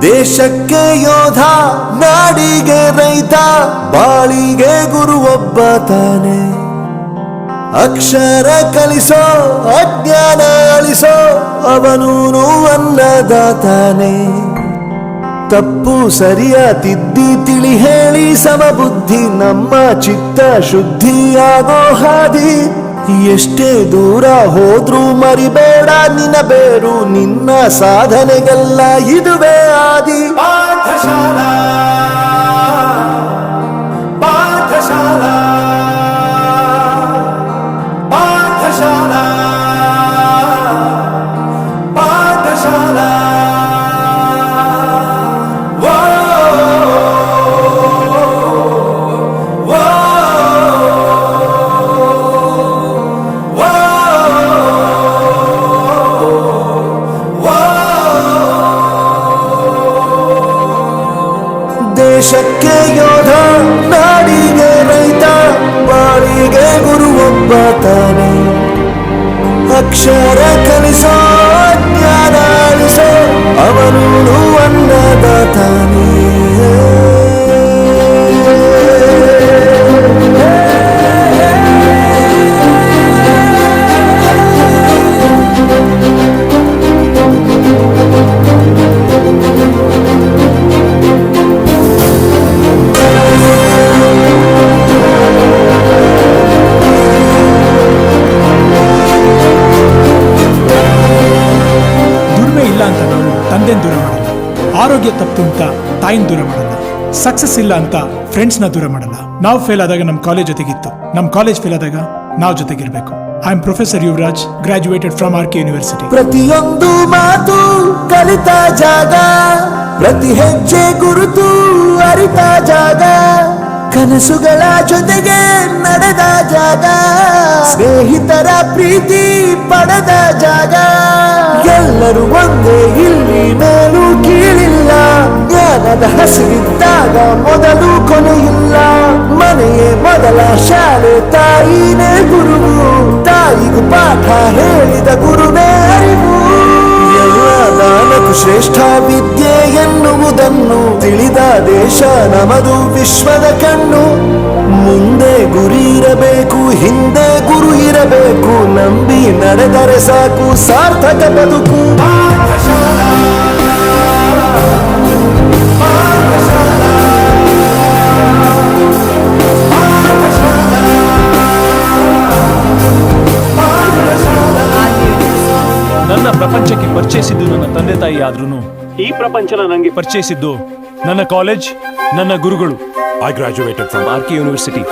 ದೇಶಕ್ಕೆ ಯೋಧ, ನಾಡಿಗೆ ರೈತ, ಬಾಳಿಗೆ ಗುರು ಒಬ್ಬ ತಾನೆ. ಅಕ್ಷರ ಕಲಿಸೋ, ಅಜ್ಞಾನ ಅಳಿಸೋ, ಅವನೂನು ಅನ್ನದಾತಾನೆ. ತಪ್ಪು ಸರಿಯ ತಿದ್ದಿ ತಿಳಿ ಹೇಳಿ ಸಮಬುದ್ಧಿ, ನಮ್ಮ ಚಿತ್ತ ಶುದ್ಧಿಯಾಗೋ ಹಾದಿ. ಎಷ್ಟೇ ದೂರ ಹೋದ್ರೂ ಮರಿಬೇಡ ನಿನ್ನ ಬೇರು, ನಿನ್ನ ಸಾಧನೆಗೆಲ್ಲ ಇದುವೇ ಆದಿ. ಪಾಠಶಾಲಾ ಪಾಠಶಾಲಾ ಪಾಠಶಾಲಾ ಪಾಠಶಾಲಾ. ದೇಶಕ್ಕೆ ಯೋಧ, ನಾಡಿಗೆ ರೈತ, ಬಾಳಿಗೆ ಗುರು ಒಬ್ಬ ತಾನೆ. ಅಕ್ಷರ ಕಲಿಸೋ, ಜ್ಞಾನ ಅಳಿಸೋ, ಅವನು ಅನ್ನದಾತಾನೆ. ತಂದೆನ್ ದೂರ ಮಾಡಲ್ಲ, ಆರೋಗ್ಯ ತಪ್ಪು ಅಂತ ತಾಯಿನ ದೂರ ಮಾಡಲ್ಲ, ಸಕ್ಸಸ್ ಇಲ್ಲ ಅಂತ ಫ್ರೆಂಡ್ಸ್ ನ ದೂರ ಮಾಡಲ್ಲ. ನಾವು ಫೇಲ್ ಆದಾಗ ನಮ್ ಕಾಲೇಜ್ ಜೊತೆಗಿತ್ತು, ನಮ್ ಕಾಲೇಜ್ ಫೇಲ್ ಆದಾಗ ನಾವು ಜೊತೆಗಿರ್ಬೇಕು. I am professor Yuvaraj, graduated from R K university. ಪ್ರತಿಯೊಂದು ಮಾತು ಕಲಿತ ಜಾಗ, ಪ್ರತಿ ಹೆಜ್ಜೆ ಗುರುತು ಅರಿತ ಜಾಗ, ಕನಸುಗಳ ಜೊತೆಗೆ ನಡೆದ ಜಾಗ, ಸ್ನೇಹಿತರ ಪ್ರೀತಿ ಪಡೆದ ಜಾಗ. ಎಲ್ಲರೂ ಒಂದೇ, ಇಲ್ಲಿ ಮೇಲೂ ಕೀಳಿಲ್ಲ, ಜ್ಞಾನದ ಹಸಿವಿದ್ದಾಗ ಮೊದಲು ಕೊನೆಯಿಲ್ಲ. ಮನೆಯೇ ಮೊದಲ ಶಾಲೆ, ತಾಯಿನೇ ಗುರುವು, ತಾಯಿಗೂ ಪಾಠ ಹೇಳಿದ ಗುರುವೇ ಅರಿವು. ಎಲ್ಲ ದಾನಕ್ಕೂ ಶ್ರೇಷ್ಠ ವಿದ್ಯೆ ಎನ್ನುವುದನ್ನು ತಿಳಿದ ದೇಶ ನಮದು, ವಿಶ್ವದ ಕಣ್ಣು. ಮುಂದೆ ಗುರಿ ಇರಬೇಕು, ಹಿಂದೆ ಗುರು ಇರಬೇಕು, ನಂಬಿ ನಡೆದರೆ ಸಾಕು ಸಾರ್ಥಕ ಬದುಕು. ನನ್ನ ಪ್ರಪಂಚಕ್ಕೆ ಪರಿಚಯಿಸಿದ್ದು ನನ್ನ ತಂದೆ ತಾಯಿ ಆದ್ರೂ ಈ ಪ್ರಪಂಚನ ನನಗೆ ಪರಿಚಯಿಸಿದ್ದು ನನ್ನ ಕಾಲೇಜ್, ನನ್ನ ಗುರುಗಳು. I graduated from RK University.